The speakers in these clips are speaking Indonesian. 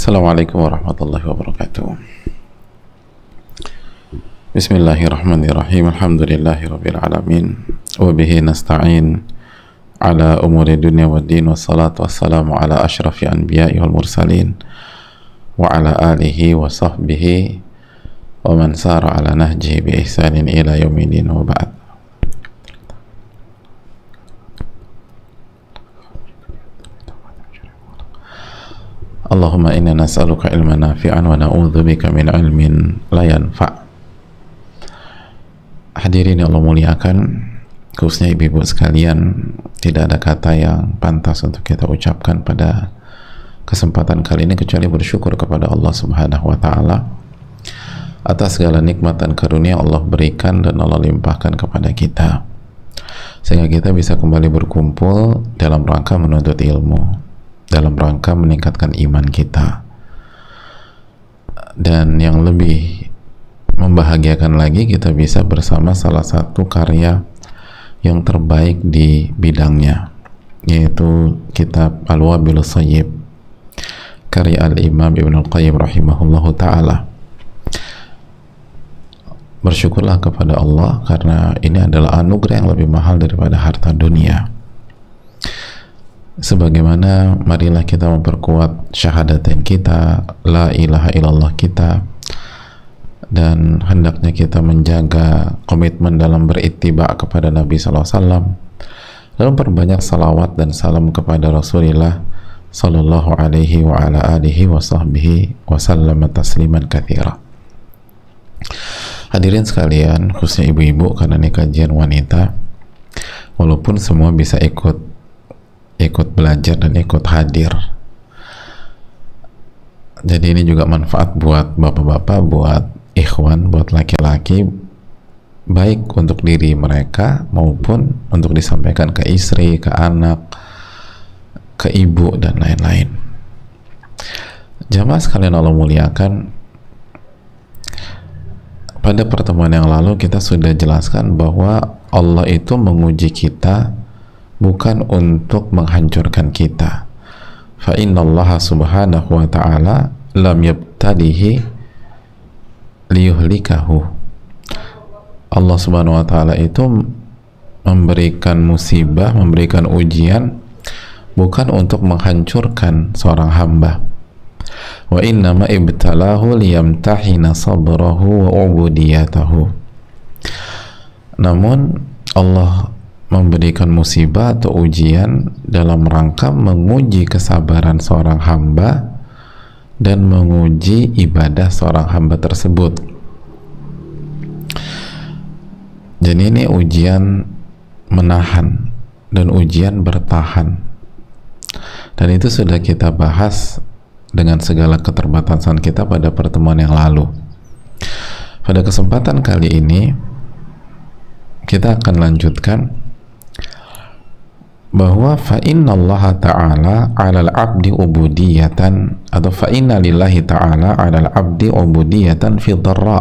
Assalamualaikum warahmatullahi wabarakatuh. Bismillahirrahmanirrahim. Alhamdulillahirabbil alamin. Wa bihi nasta'in ala umuri dunya waddin, wassalatu wassalamu ala asyrafil anbiya'i wal mursalin wa ala alihi wa sahbihi wa man sara ala nahjihi bi ihsanin ila yaumiddin, wa ba'd. Allahumma inna nas'aluka ilman nafi'an wa na'udzubika min ilmin la yanfa'. Hadirin yang Allah muliakan, khususnya ibu-ibu sekalian, tidak ada kata yang pantas untuk kita ucapkan pada kesempatan kali ini kecuali bersyukur kepada Allah Subhanahu wa taala atas segala nikmat dan karunia Allah berikan dan Allah limpahkan kepada kita, sehingga kita bisa kembali berkumpul dalam rangka menuntut ilmu, dalam rangka meningkatkan iman kita. Dan yang lebih membahagiakan lagi, kita bisa bersama salah satu karya yang terbaik di bidangnya, yaitu kitab Al-Wabilus Shayyib karya Al-Imam Ibnul Qayyim rahimahullahu ta'ala. Bersyukurlah kepada Allah karena ini adalah anugerah yang lebih mahal daripada harta dunia. Sebagaimana marilah kita memperkuat syahadatain kita, la ilaha illallah kita, dan hendaknya kita menjaga komitmen dalam berittiba kepada Nabi SAW, dalam perbanyak salawat dan salam kepada Rasulullah sallallahu alaihi wa ala alihi wa sahbihi wa sallama tasliman katsira. Hadirin sekalian, khususnya ibu-ibu, karena ini kajian wanita, walaupun semua bisa ikut belajar dan ikut hadir, jadi ini juga manfaat buat bapak-bapak, buat ikhwan, buat laki-laki, baik untuk diri mereka maupun untuk disampaikan ke istri, ke anak, ke ibu, dan lain-lain. Jamaah sekalian Allah muliakan, pada pertemuan yang lalu kita sudah jelaskan bahwa Allah itu menguji kita bukan untuk menghancurkan kita. Fa innallaha subhanahu wa ta'ala lam yabtalihi liyuhlikahu. Allah subhanahu wa ta'ala itu memberikan musibah, memberikan ujian bukan untuk menghancurkan seorang hamba. Wa innama ibtalahu liyamtahina sabrahu wa ubudiyatahu. Namun Allah memberikan musibah atau ujian dalam rangka menguji kesabaran seorang hamba dan menguji ibadah seorang hamba tersebut. Jadi ini ujian menahan dan ujian bertahan, dan itu sudah kita bahas dengan segala keterbatasan kita pada pertemuan yang lalu. Pada kesempatan kali ini kita akan lanjutkan bahwa fa innallaha ta'ala 'alal 'abdi ubudiyatan, atau fa inna lillahi ta'ala 'alal 'abdi ubudiyatan fi dharra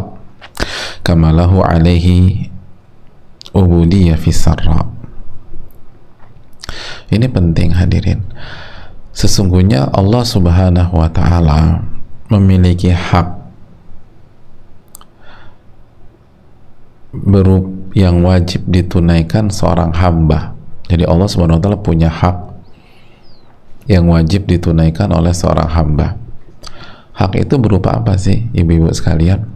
kama lahu 'alaihi ubudiyah fi sarra. Ini penting hadirin. Sesungguhnya Allah Subhanahu wa ta'ala memiliki hak yang wajib ditunaikan seorang hamba. Jadi Allah Subhanahu wa ta'ala punya hak yang wajib ditunaikan oleh seorang hamba. Hak itu berupa apa sih, ibu-ibu sekalian?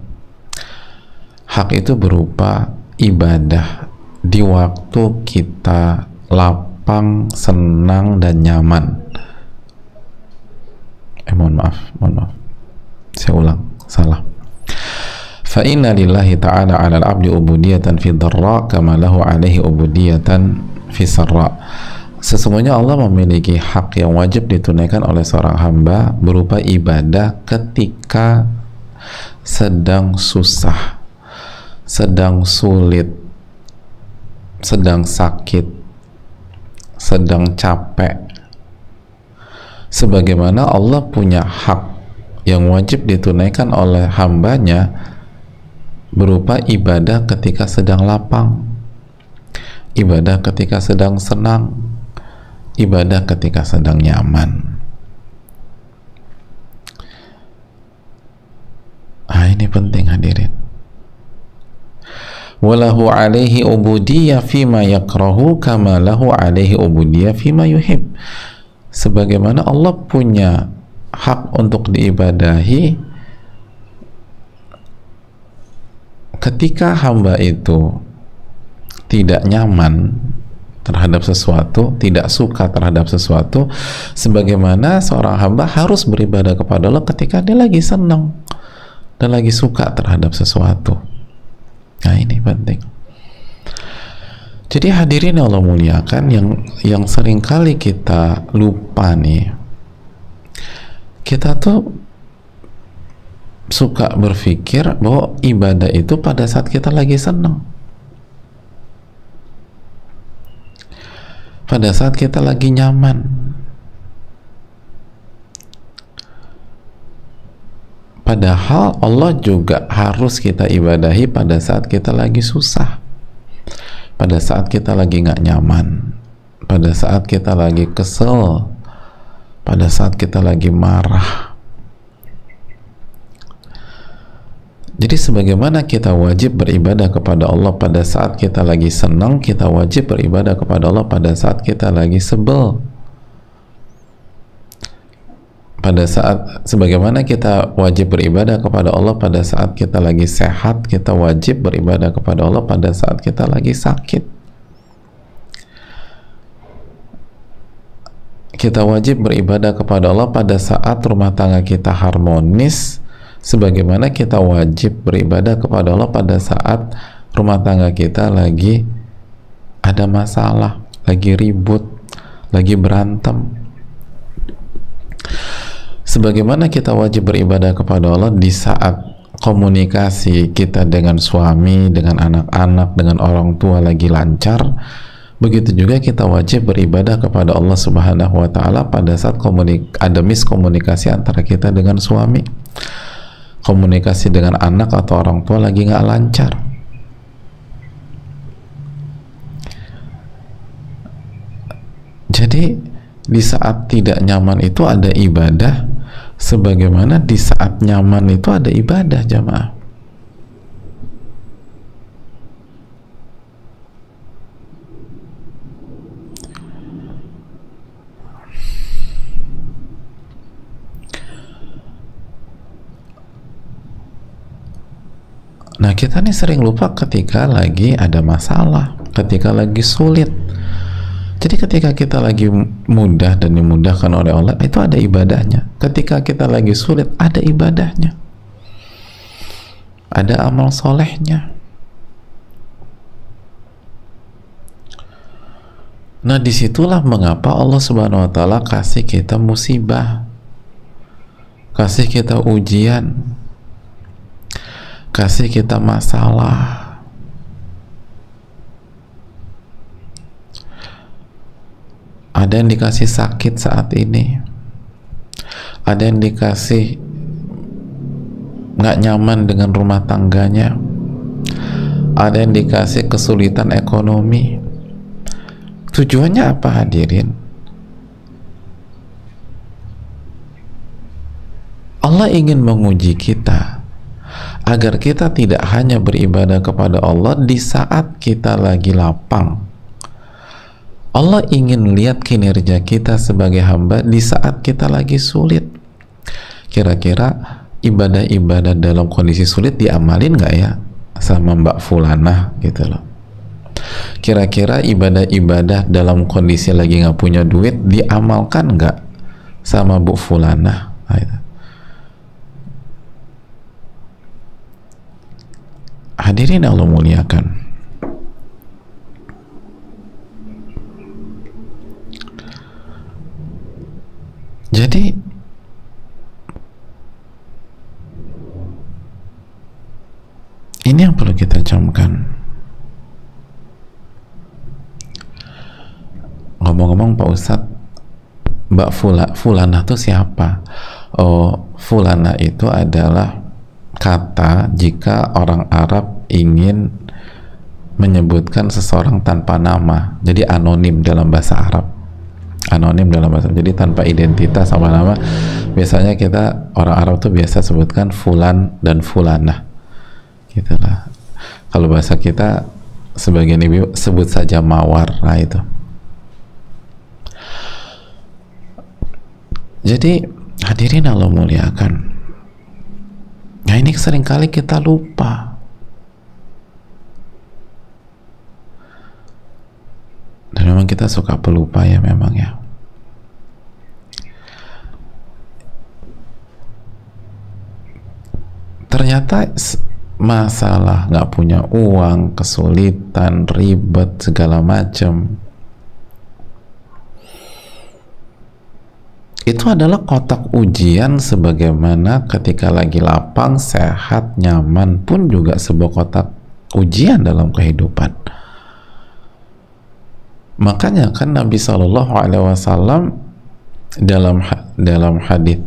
Hak itu berupa ibadah di waktu kita lapang, senang, dan nyaman. Mohon maaf, saya ulang, salah. Fa inna lillahi ta'ala 'alal 'abdi ubudiyatan fi dharra kama lahu 'alaihi ubudiyatan fi sarra. Sesungguhnya Allah memiliki hak yang wajib ditunaikan oleh seorang hamba berupa ibadah ketika sedang susah, sedang sulit, sedang sakit, sedang capek. Sebagaimana Allah punya hak yang wajib ditunaikan oleh hambanya berupa ibadah ketika sedang lapang, ibadah ketika sedang senang, ibadah ketika sedang nyaman. penting hadirin. Walahu alaihi ubudiyah fima yakrahu kama lahu alaihi ubudiyah fima yuhib. Sebagaimana Allah punya hak untuk diibadahi ketika hamba itu tidak nyaman terhadap sesuatu, tidak suka terhadap sesuatu, sebagaimana seorang hamba harus beribadah kepada Allah ketika dia lagi senang dan lagi suka terhadap sesuatu. Nah, ini penting. Jadi hadirin yang Allah muliakan, yang seringkali kita lupa nih, kita tuh suka berpikir bahwa ibadah itu pada saat kita lagi senang, pada saat kita lagi nyaman. Padahal Allah juga harus kita ibadahi pada saat kita lagi susah, pada saat kita lagi nggak nyaman, pada saat kita lagi kesel, pada saat kita lagi marah. Jadi sebagaimana kita wajib beribadah kepada Allah pada saat kita lagi senang, kita wajib beribadah kepada Allah pada saat kita lagi sebel. Pada saat, sebagaimana kita wajib beribadah kepada Allah pada saat kita lagi sehat, kita wajib beribadah kepada Allah pada saat kita lagi sakit. Kita wajib beribadah kepada Allah pada saat rumah tangga kita harmonis, sebagaimana kita wajib beribadah kepada Allah pada saat rumah tangga kita lagi ada masalah, lagi ribut, lagi berantem. Sebagaimana kita wajib beribadah kepada Allah di saat komunikasi kita dengan suami, dengan anak-anak, dengan orang tua lagi lancar, begitu juga kita wajib beribadah kepada Allah Subhanahu wa Ta'ala pada saat ada miskomunikasi antara kita dengan suami, komunikasi dengan anak atau orang tua lagi nggak lancar. Jadi di saat tidak nyaman itu ada ibadah, sebagaimana di saat nyaman itu ada ibadah, jamaah. Nah, kita nih sering lupa ketika lagi ada masalah, ketika lagi sulit. Jadi ketika kita lagi mudah dan dimudahkan oleh Allah, itu ada ibadahnya. Ketika kita lagi sulit, ada ibadahnya, ada amal solehnya. Nah, disitulah mengapa Allah Subhanahu wa Ta'ala kasih kita musibah, kasih kita ujian, kasih kita masalah. Ada yang dikasih sakit saat ini, ada yang dikasih nggak nyaman dengan rumah tangganya, ada yang dikasih kesulitan ekonomi. Tujuannya apa, hadirin? Allah ingin menguji kita agar kita tidak hanya beribadah kepada Allah di saat kita lagi lapang. Allah ingin lihat kinerja kita sebagai hamba di saat kita lagi sulit. Kira-kira ibadah-ibadah dalam kondisi sulit diamalin nggak ya sama Mbak Fulanah gitu loh. Kira-kira ibadah-ibadah dalam kondisi lagi nggak punya duit diamalkan nggak sama Bu Fulanah. Hadirin Allah muliakan. Jadi ini yang perlu kita camkan. Ngomong-ngomong Pak Ustadz, Mbak Fulanah itu siapa? Oh, Fulanah itu adalah kata jika orang Arab ingin menyebutkan seseorang tanpa nama, jadi anonim dalam bahasa Arab. anonim dalam bahasa, jadi tanpa identitas sama nama. Biasanya kita orang Arab tuh biasa sebutkan fulan dan fulanah gitulah. Kalau bahasa kita sebagian ibu sebut saja mawar. Nah itu, jadi hadirin Allah muliakan, nah ini seringkali kita lupa. Dan memang kita suka pelupa ya, memang ya. Ternyata masalah nggak punya uang, kesulitan, ribet, segala macam, itu adalah kotak ujian. Sebagaimana ketika lagi lapang, sehat, nyaman pun juga sebuah kotak ujian dalam kehidupan. Makanya kan Nabi SAW dalam hadis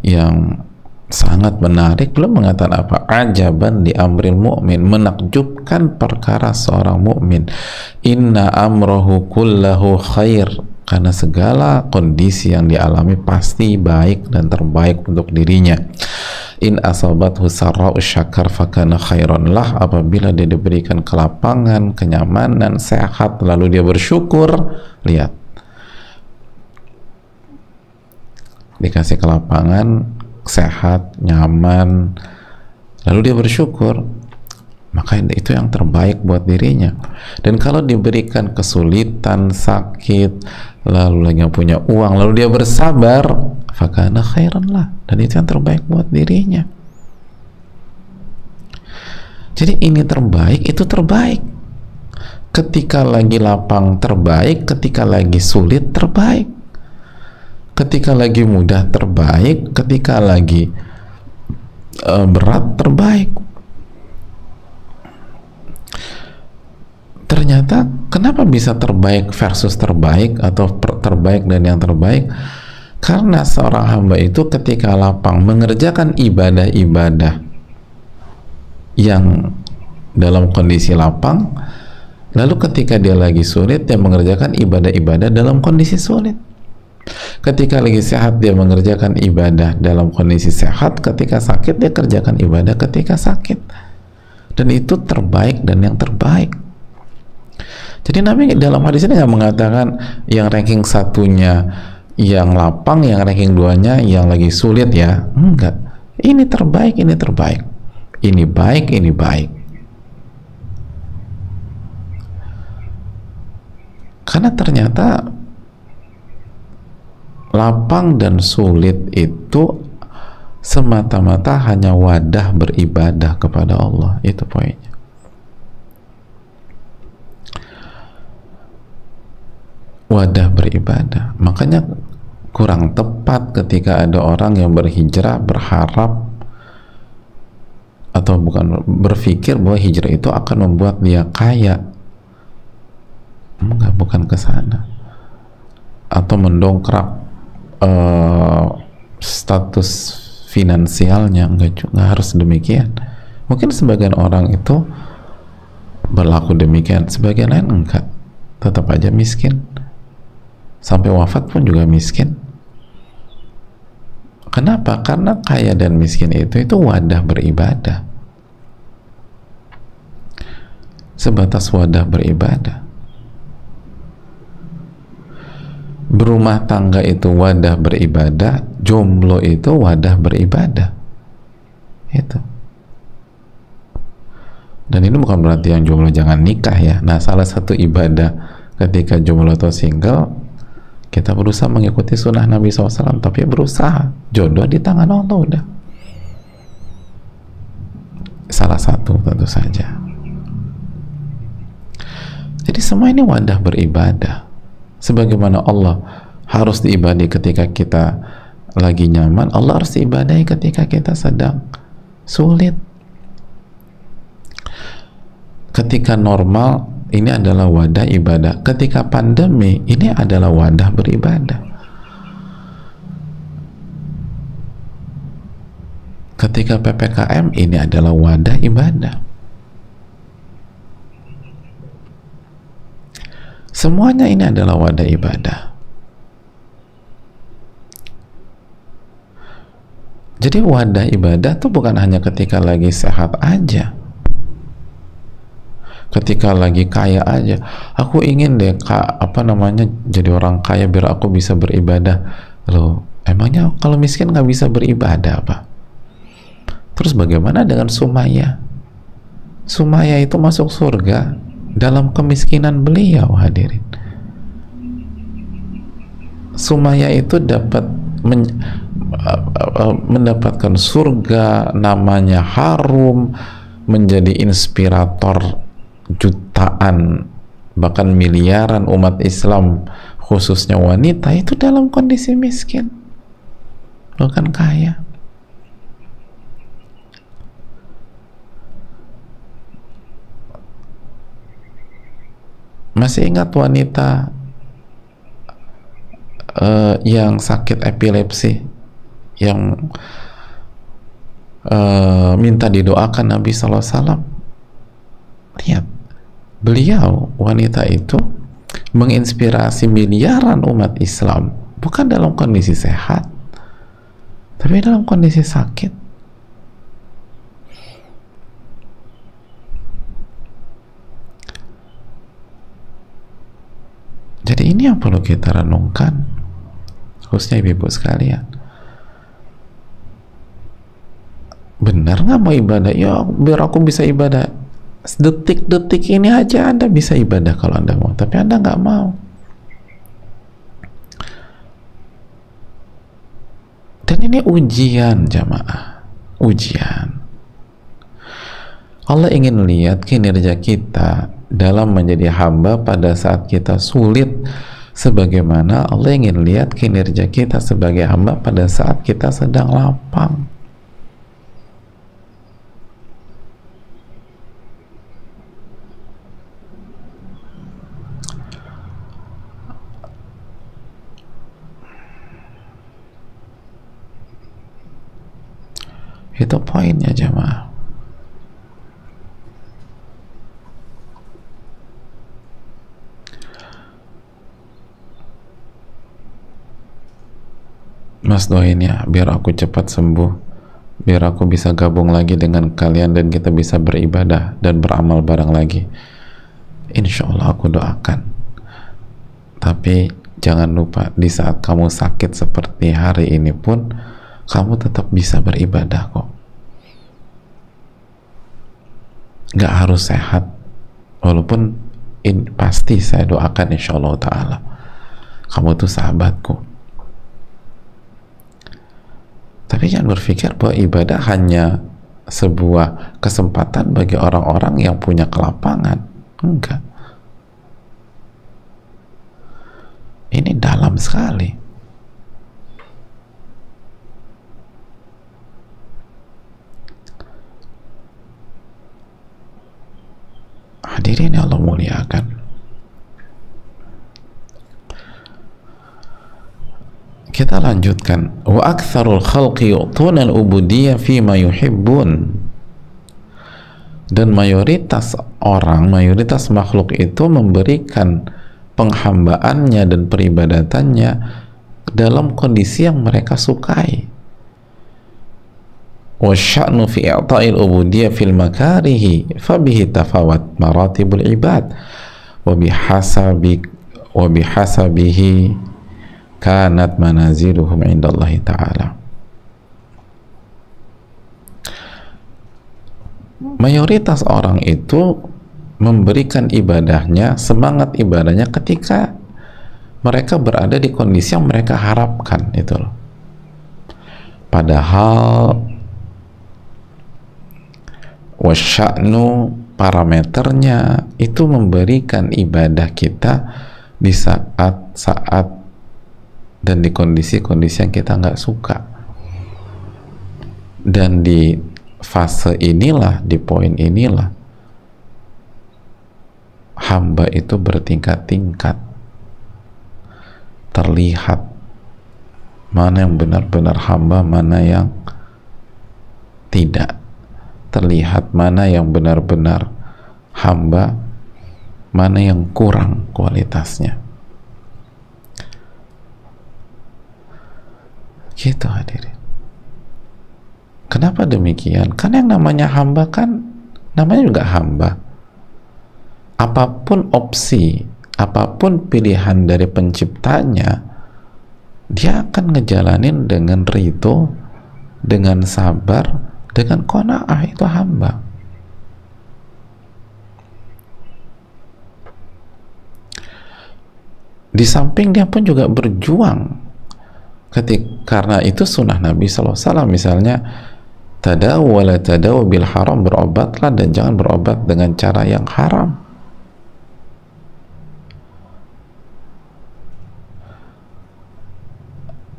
yang sangat menarik, belum mengatakan apa, ajaban di amril mu'min, menakjubkan perkara seorang mukmin, inna amrohu kullahu khair, karena segala kondisi yang dialami pasti baik dan terbaik untuk dirinya. In asabathu sarra'u syakar fakana khairan lah, apabila dia diberikan kelapangan, kenyamanan, sehat, lalu dia bersyukur, lihat, dikasih kelapangan, sehat, nyaman, lalu dia bersyukur, maka itu yang terbaik buat dirinya. Dan kalau diberikan kesulitan, sakit, lalu lagi nggak punya uang, lalu dia bersabar, fakana khairan lah, dan itu yang terbaik buat dirinya. Jadi ini terbaik, itu terbaik. Ketika lagi lapang terbaik, ketika lagi sulit terbaik, ketika lagi mudah terbaik, ketika lagi berat terbaik. Ternyata kenapa bisa terbaik versus terbaik, atau terbaik dan yang terbaik? Karena seorang hamba itu ketika lapang mengerjakan ibadah-ibadah yang dalam kondisi lapang, lalu ketika dia lagi sulit, dia mengerjakan ibadah-ibadah dalam kondisi sulit. Ketika lagi sehat, dia mengerjakan ibadah dalam kondisi sehat. Ketika sakit, dia kerjakan ibadah ketika sakit. Dan itu terbaik dan yang terbaik. Jadi Nabi dalam hadis ini nggak mengatakan yang ranking satunya yang lapang, yang ranking duanya yang lagi sulit ya. Enggak. Ini terbaik, ini terbaik. Ini baik, ini baik. Karena ternyata lapang dan sulit itu semata-mata hanya wadah beribadah kepada Allah. Itu poinnya. Wadah beribadah. Makanya kurang tepat ketika ada orang yang berhijrah berharap, atau bukan, berpikir bahwa hijrah itu akan membuat dia kaya. Enggak, bukan ke sana. Atau mendongkrak status finansialnya, enggak harus demikian. Mungkin sebagian orang itu berlaku demikian, sebagian lain enggak, tetap aja miskin, sampai wafat pun juga miskin. Kenapa? Karena kaya dan miskin itu wadah beribadah, sebatas wadah beribadah. Berumah tangga itu wadah beribadah, jomblo itu wadah beribadah. Itu. Dan ini bukan berarti yang jomblo jangan nikah ya. Nah, salah satu ibadah ketika jomblo atau single, kita berusaha mengikuti sunnah Nabi SAW, tapi berusaha, jodoh di tangan Allah udah. Salah satu tentu saja. Jadi semua ini wadah beribadah. Sebagaimana Allah harus diibadahi ketika kita lagi nyaman, Allah harus diibadahi ketika kita sedang sulit. Ketika normal, ini adalah wadah ibadah. Ketika pandemi, ini adalah wadah beribadah. Ketika PPKM, ini adalah wadah ibadah. Semuanya ini adalah wadah ibadah. Jadi wadah ibadah tuh bukan hanya ketika lagi sehat aja, ketika lagi kaya aja. Aku ingin deh jadi orang kaya biar aku bisa beribadah. Loh, emangnya kalau miskin nggak bisa beribadah apa? Terus bagaimana dengan Sumayyah? Sumayyah itu masuk surga dalam kemiskinan beliau, hadirin. Sumayyah itu mendapatkan surga, namanya harum, menjadi inspirator jutaan bahkan miliaran umat Islam, khususnya wanita, itu dalam kondisi miskin, bukan kaya. Masih ingat wanita yang sakit epilepsi, yang minta didoakan Nabi SAW? Lihat, beliau, wanita itu, menginspirasi miliaran umat Islam, bukan dalam kondisi sehat, tapi dalam kondisi sakit. Jadi ini yang perlu kita renungkan, khususnya ibu-ibu sekalian. Benar nggak mau ibadah? Ya biar aku bisa ibadah. Detik-detik ini aja Anda bisa ibadah kalau Anda mau, tapi Anda nggak mau. Dan ini ujian, jamaah, ujian. Allah ingin lihat kinerja kita dalam menjadi hamba pada saat kita sulit, sebagaimana Allah ingin lihat kinerja kita sebagai hamba pada saat kita sedang lapang. Itu poinnya, jamaah. Mas doain ya biar aku cepat sembuh, biar aku bisa gabung lagi dengan kalian dan kita bisa beribadah dan beramal bareng lagi. Insya Allah aku doakan. Tapi jangan lupa, di saat kamu sakit seperti hari ini pun kamu tetap bisa beribadah kok. Gak harus sehat, walaupun pasti saya doakan insya Allah ta'ala kamu tuh sahabatku. Tapi jangan berpikir bahwa ibadah hanya sebuah kesempatan bagi orang-orang yang punya kelapangan. Enggak. Ini dalam sekali. Hadirin yang Allah muliakan. Kita lanjutkan. Wa aktsarul khalqi yu'tuna al-ubudiyyah fima yuhibbun. Dan mayoritas orang, mayoritas makhluk itu memberikan penghambaannya dan peribadatannya dalam kondisi yang mereka sukai. Wa sya'nu fi i'ta'il ubudiyyah fil makarihi fabihi tafawat maratibul ibad wa bihasabihi kanat manaziluhum indallahi ta'ala. Mayoritas orang itu memberikan ibadahnya, semangat ibadahnya ketika mereka berada di kondisi yang mereka harapkan, itu loh. Padahal wasya'nu, parameternya itu memberikan ibadah kita di saat-saat dan di kondisi-kondisi yang kita nggak suka. Dan di fase inilah, di poin inilah, hamba itu bertingkat-tingkat, terlihat mana yang benar-benar hamba, mana yang tidak, terlihat mana yang benar-benar hamba, mana yang kurang kualitasnya. Gitu hadirin. Kenapa demikian? Karena yang namanya hamba kan namanya juga hamba. Apapun opsi, apapun pilihan dari penciptanya, dia akan ngejalanin dengan ridho, dengan sabar, dengan qanaah. Itu hamba. Di samping dia pun juga berjuang karena itu sunnah Nabi SAW. Misalnya, tadaw wala tadaw bil haram, berobatlah dan jangan berobat dengan cara yang haram.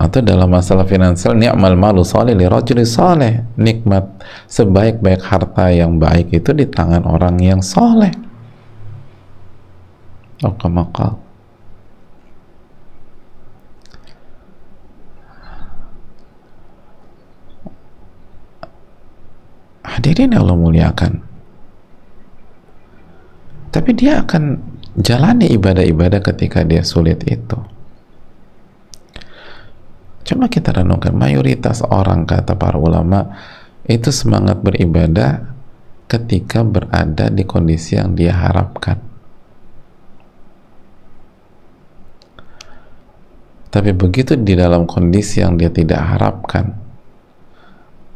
Atau dalam masalah finansial, ni'mal malu salih li rajuli salih, nikmat sebaik-baik harta yang baik itu di tangan orang yang soleh. Maka hadirin Allah muliakan, tapi dia akan jalani ibadah-ibadah ketika dia sulit itu. Coba kita renungkan, mayoritas orang, kata para ulama, itu semangat beribadah ketika berada di kondisi yang dia harapkan. Tapi begitu di dalam kondisi yang dia tidak harapkan,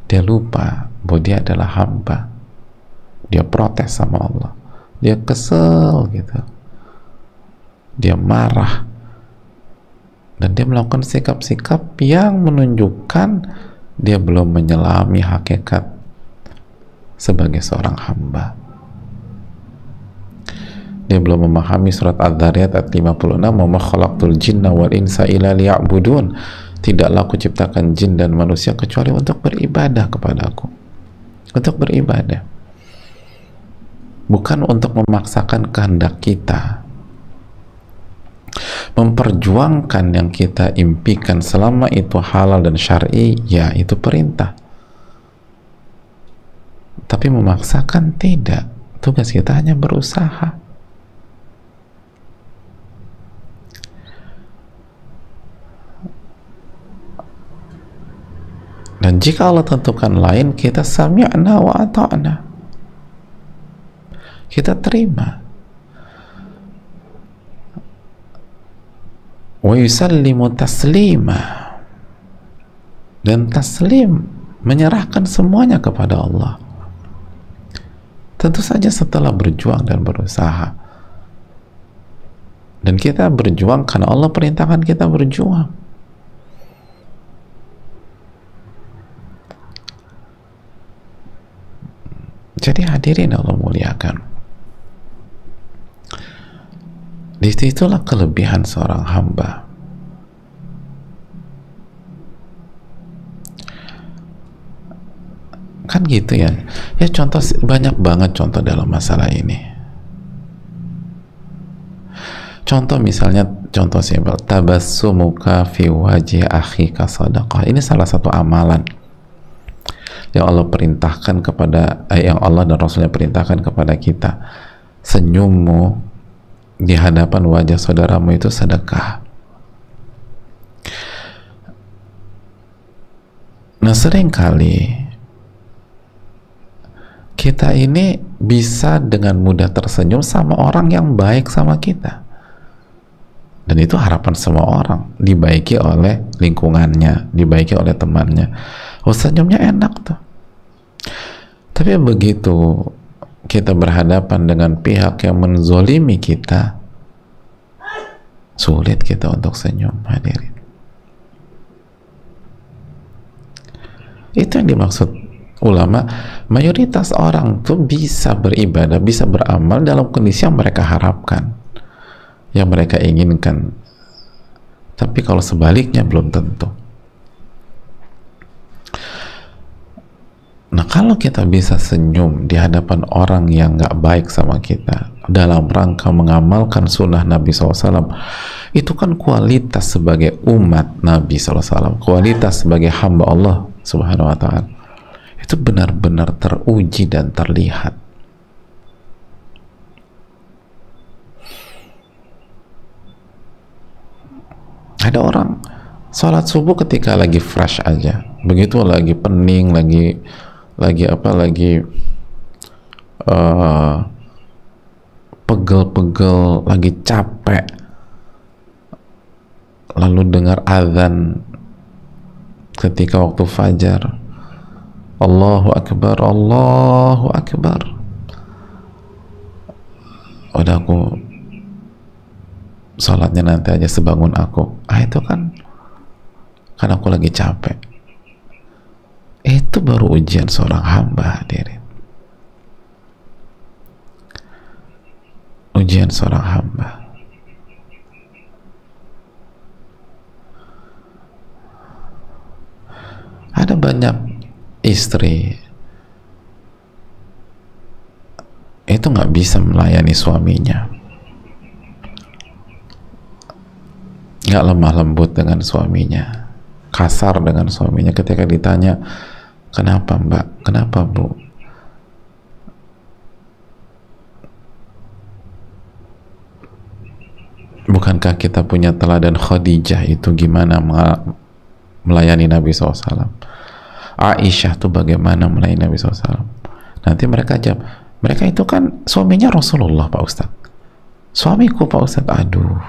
dia lupa bahwa dia adalah hamba. Dia protes sama Allah, dia kesel gitu, dia marah, dan dia melakukan sikap-sikap yang menunjukkan dia belum menyelami hakikat sebagai seorang hamba. Dia belum memahami surat Adz-Dzariyat ayat 56, "Wa ma khalaqtul jinna wal insa illa liya'budun." Tidaklah aku ciptakan jin dan manusia kecuali untuk beribadah kepadaku. Untuk beribadah, bukan untuk memaksakan kehendak kita. Memperjuangkan yang kita impikan selama itu halal dan syar'i, ya itu perintah. Tapi memaksakan tidak. Tugas kita hanya berusaha. Dan jika Allah tentukan lain, kita sami'na wa ata'na, kita terima. Wa yusallimu taslima, dan taslim, menyerahkan semuanya kepada Allah. Tentu saja setelah berjuang dan berusaha. Dan kita berjuang karena Allah perintahkan kita berjuang. Jadi hadirin Allah muliakan, disitulah kelebihan seorang hamba. Kan gitu ya. Ya contoh, banyak banget contoh dalam masalah ini. Contoh misalnya, contoh simpel, tabassumuka fi wajhi akhika sadaqah. Ini salah satu amalan yang Allah perintahkan kepada, yang Allah dan Rasulnya perintahkan kepada kita. Senyummu di hadapan wajah saudaramu itu sedekah. Nah, seringkali kita ini bisa dengan mudah tersenyum sama orang yang baik sama kita, dan itu harapan semua orang, dibaiki oleh lingkungannya, dibaiki oleh temannya. Oh, senyumnya enak tuh. Tapi begitu kita berhadapan dengan pihak yang menzolimi kita, sulit kita untuk senyum, hadirin. Itu yang dimaksud ulama. Mayoritas orang tuh bisa beribadah, bisa beramal dalam kondisi yang mereka harapkan, yang mereka inginkan. Tapi kalau sebaliknya belum tentu. Nah, kalau kita bisa senyum di hadapan orang yang gak baik sama kita dalam rangka mengamalkan sunnah Nabi SAW, itu kan kualitas sebagai umat Nabi SAW, kualitas sebagai hamba Allah Subhanahu wa Ta'ala, itu benar-benar teruji dan terlihat. Ada orang sholat subuh ketika lagi fresh aja, begitu lagi pening, lagi pegel-pegel, lagi capek, lalu dengar azan ketika waktu fajar, Allahu Akbar, Allahu Akbar, udah aku sholatnya nanti aja sebangun aku. Itu kan aku lagi capek. Itu baru ujian seorang hamba, hadirin. Ujian seorang hamba. Ada banyak istri itu nggak bisa melayani suaminya, nggak lemah lembut dengan suaminya, kasar dengan suaminya. Ketika ditanya, kenapa mbak, kenapa bu, bukankah kita punya teladan Khadijah itu gimana melayani Nabi SAW, Aisyah tuh bagaimana melayani Nabi SAW. Nanti mereka jawab, mereka itu kan suaminya Rasulullah Pak Ustadz, suamiku Pak Ustadz. Aduh,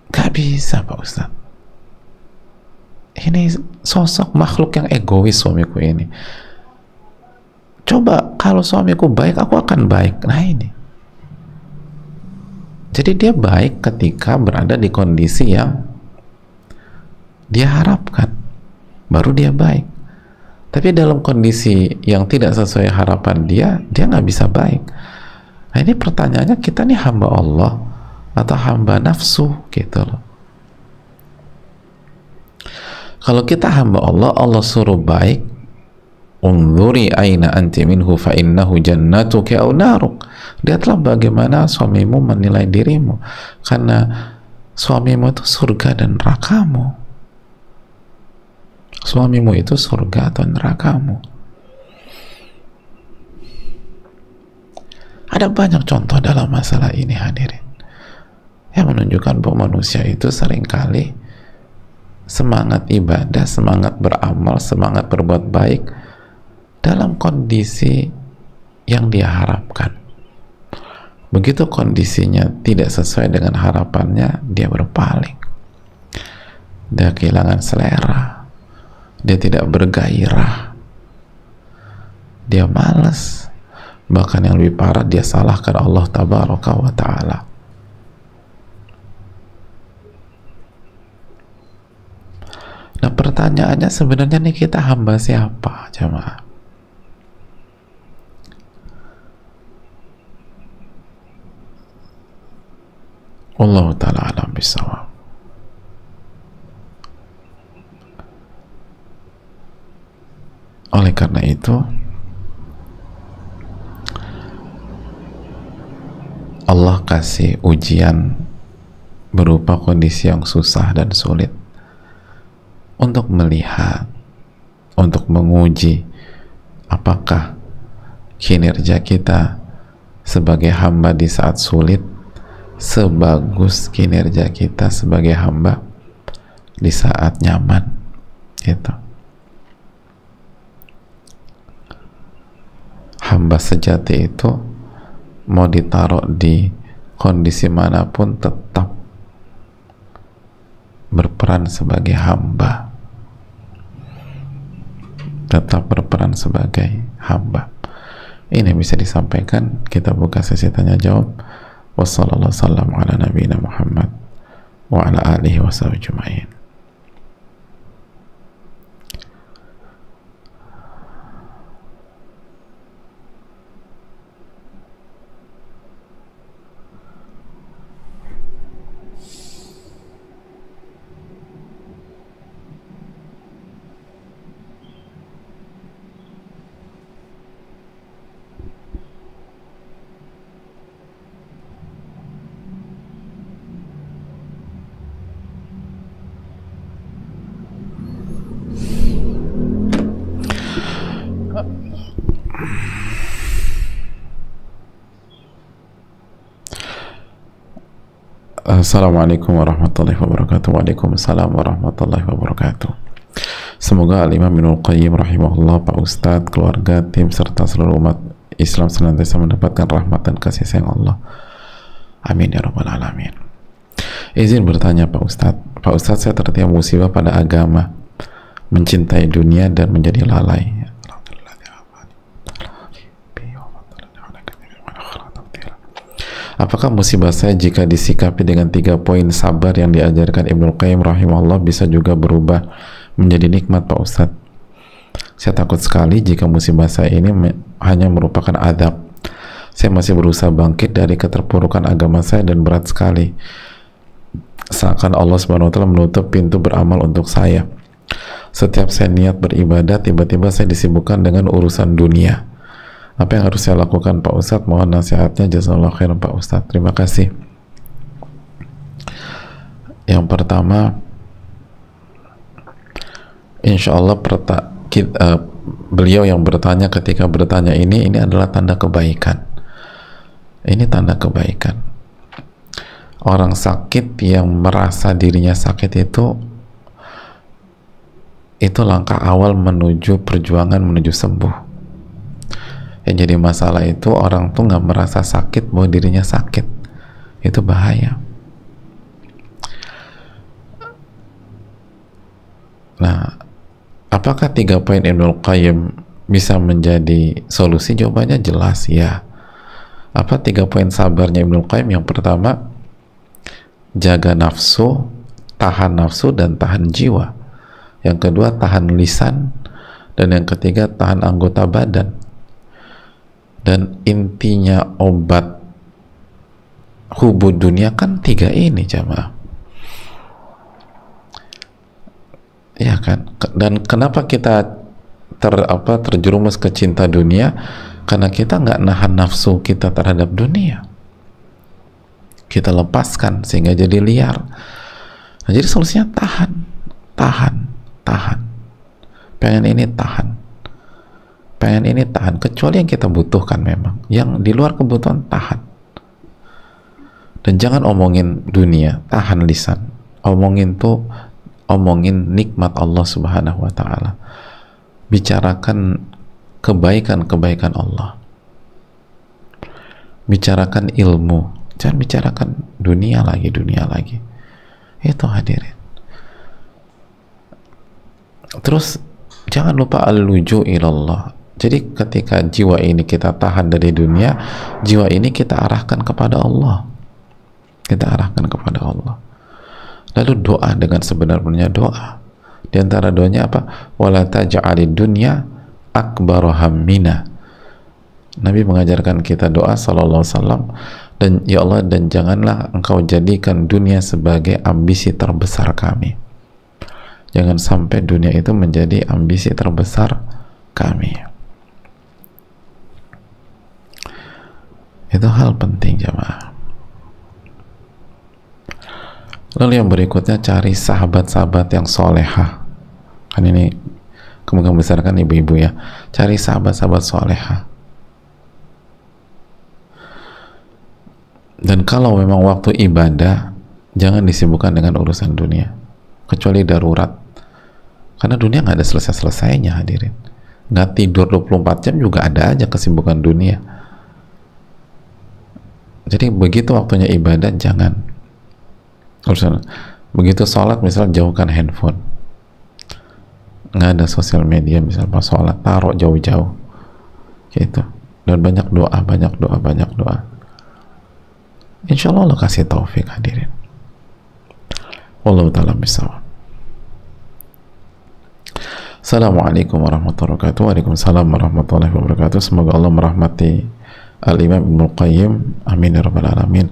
gak bisa Pak Ustadz, ini sosok makhluk yang egois suamiku ini. Coba kalau suamiku baik, aku akan baik. Nah ini, jadi dia baik ketika berada di kondisi yang dia harapkan, baru dia baik. Tapi dalam kondisi yang tidak sesuai harapan dia nggak bisa baik. Nah ini pertanyaannya, kita nih hamba Allah atau hamba nafsu gitu loh. Kalau kita hamba Allah, Allah suruh baik, unzuri aina anti minhu fa innahu jannatuki aw naruk. Lihatlah bagaimana suamimu menilai dirimu, karena suamimu itu surga dan nerakamu. Suamimu itu surga atau nerakamu. Ada banyak contoh dalam masalah ini, hadirin, yang menunjukkan bahwa manusia itu seringkali semangat ibadah, semangat beramal, semangat berbuat baik dalam kondisi yang dia harapkan. Begitu kondisinya tidak sesuai dengan harapannya, dia berpaling, dia kehilangan selera, dia tidak bergairah, dia malas, bahkan yang lebih parah, dia salahkan Allah Tabaraka wa Ta'ala. Nah pertanyaannya sebenarnya nih, kita hamba siapa, jemaah? Allah Ta'ala alam bisawab. Oleh karena itu, Allah kasih ujian berupa kondisi yang susah dan sulit untuk melihat, untuk menguji apakah kinerja kita sebagai hamba di saat sulit sebagus kinerja kita sebagai hamba di saat nyaman. Gitu. Hamba sejati itu mau ditaruh di kondisi manapun tetap berperan sebagai hamba, tetap berperan sebagai hamba. Ini bisa disampaikan. Kita buka sesi tanya jawab. Wassallallahu sallam ala nabiyina Muhammad wa ala alihi wa sahbihi ajma'in. Assalamualaikum warahmatullahi wabarakatuh. Waalaikumsalam warahmatullahi wabarakatuh. Semoga Al-Imam Ibnul Qayyim rahimahullah, Pak Ustadz, keluarga, tim, serta seluruh umat Islam senantiasa mendapatkan rahmat dan kasih sayang Allah. Amin ya rabbal alamin. Izin bertanya Pak Ustadz. Pak Ustadz, saya tertimpa musibah pada agama, mencintai dunia dan menjadi lalai. Apakah musibah saya jika disikapi dengan 3 poin sabar yang diajarkan Ibnul Qayyim rahimahullah bisa juga berubah menjadi nikmat Pak Ustadz? Saya takut sekali jika musibah saya ini hanya merupakan azab. Saya masih berusaha bangkit dari keterpurukan agama saya dan berat sekali. Seakan Allah SWT menutup pintu beramal untuk saya. Setiap saya niat beribadah, tiba-tiba saya disibukkan dengan urusan dunia. Apa yang harus saya lakukan Pak Ustadz? Mohon nasihatnya, jazakallahu khairan Pak Ustadz. Terima kasih. Yang pertama, insya Allah beliau yang bertanya, ketika bertanya ini adalah tanda kebaikan. Ini tanda kebaikan. Orang sakit yang merasa dirinya sakit itu langkah awal menuju perjuangan menuju sembuh. Yang jadi masalah itu orang tuh nggak merasa sakit bahwa dirinya sakit. Itu bahaya. Nah, apakah 3 poin Ibnul Qayyim bisa menjadi solusi? Jawabannya jelas ya. Apa 3 poin sabarnya Ibnul Qayyim? Yang pertama, jaga nafsu, tahan nafsu dan tahan jiwa. Yang kedua, tahan lisan. Dan yang ketiga, tahan anggota badan. Dan intinya obat hubud dunia kan 3 ini jamaah, ya kan? Dan kenapa kita terjerumus ke cinta dunia? Karena kita nggak nahan nafsu kita terhadap dunia, kita lepaskan sehingga jadi liar. Nah, jadi solusinya tahan. Pengen ini tahan, kecuali yang kita butuhkan memang. Yang di luar kebutuhan tahan. Dan jangan omongin dunia, tahan lisan. Omongin nikmat Allah Subhanahu wa taala. Bicarakan kebaikan-kebaikan Allah. Bicarakan ilmu. Jangan bicarakan dunia lagi. Itu hadirin. Terus jangan lupa al-luju ilallah. Jadi ketika jiwa ini kita tahan dari dunia, jiwa ini kita arahkan kepada Allah. Lalu doa dengan sebenar-benarnya doa. Di antara doanya apa? Wala taj'alid dunya akbar hammina. Nabi mengajarkan kita doa sallallahu alaihi wasallam, dan ya Allah, dan janganlah engkau jadikan dunia sebagai ambisi terbesar kami. Jangan sampai dunia itu menjadi ambisi terbesar kami. Itu hal penting jamaah. Lalu yang berikutnya, cari sahabat-sahabat yang solehah. Kan ini kemungkinan besar kan ibu-ibu ya. Cari sahabat-sahabat solehah. Dan kalau memang waktu ibadah, jangan disibukkan dengan urusan dunia, kecuali darurat. Karena dunia nggak ada selesai-selesainya hadirin. Nggak tidur 24 jam juga ada aja kesibukan dunia. Jadi begitu waktunya ibadah, jangan. Begitu sholat misalnya, jauhkan handphone. Nggak ada sosial media misalnya pas sholat, taruh jauh-jauh gitu. Dan banyak doa. Insya Allah Allah kasih taufik hadirin. Wallahu ta'ala bisawab. Assalamualaikum warahmatullahi wabarakatuh. Waalaikumsalam warahmatullahi wabarakatuh. Semoga Allah merahmati Al-Imam Ibnul Qayyim. Amin ya rabbal alamin.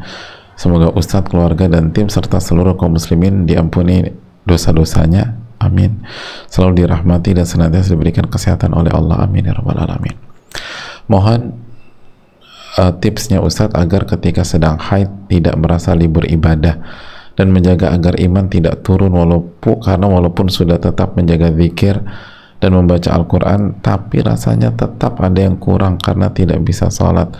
Semoga Ustadz, keluarga, dan tim serta seluruh kaum muslimin diampuni dosa-dosanya. Amin. Selalu dirahmati dan senantiasa diberikan kesehatan oleh Allah. Amin ya rabbal alamin. Mohon tipsnya Ustadz agar ketika sedang haid tidak merasa libur ibadah, dan menjaga agar iman tidak turun walaupun sudah tetap menjaga zikir dan membaca Al-Quran, tapi rasanya tetap ada yang kurang karena tidak bisa sholat.